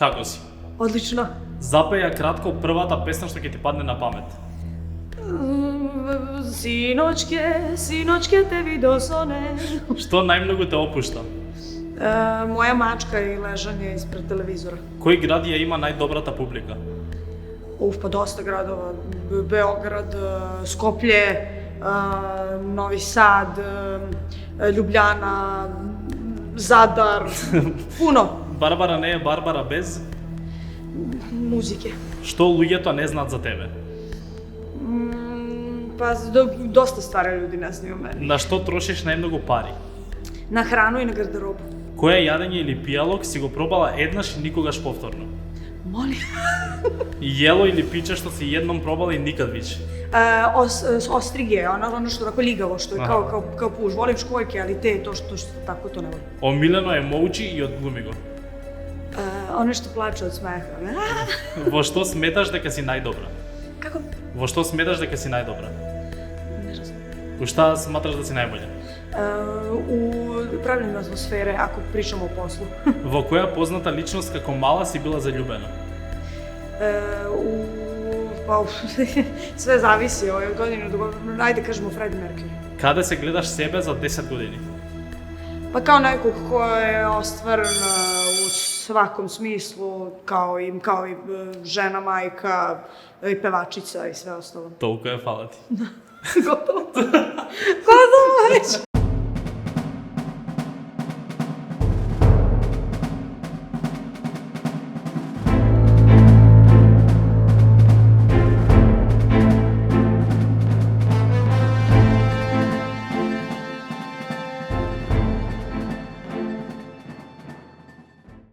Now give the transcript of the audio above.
Како си? Одлично. Запеја кратко првата песна што ќе ти падне на памет. Синоćke te vidio soне. Што најмногу те опушта? Moja mačka i ležanje ispred televizora. Кој град ја има најдобрата публика? Pa dosta gradova. Beograd, Skoplje, Novi Sad, Ljubljana, Zadar, puno Барбара не е Барбара без? muzike. Што луѓето не знаат за тебе? Pa dosta stvari ljudi ne znaju o meni. На што трошиш најмногу пари? Na hranu i na garderobu. Кое јадење или пијалок си го пробала еднаш и никогаш повторно? Molim. Јело или пиче што си едном пробала и никад више? Ostrige, ono što tako ligavo, što je kao puž. Volim školjke, ali to što tako to ne volim. Омилено емоучи и одглуми го. Ono što plače od smeha. Во што сметаш дека си најдобра? Kako? Во што сметаш дека си најдобра? Ne znam. У шта сматраш да си најбоља? U pravljenju atmosfere, ako pričamo o poslu. Во која позната личност како мала си била заљубена? Sve zavisi od godine do godine. Ajde kažemo Freddie Mercury. Каде се гледаш себе за 10 години? Pa kao nekog ko je ostvaren u svakom smislu, kao i žena, majka, i pevačica i sve ostalo. Толку е, фала ти. Gotovo.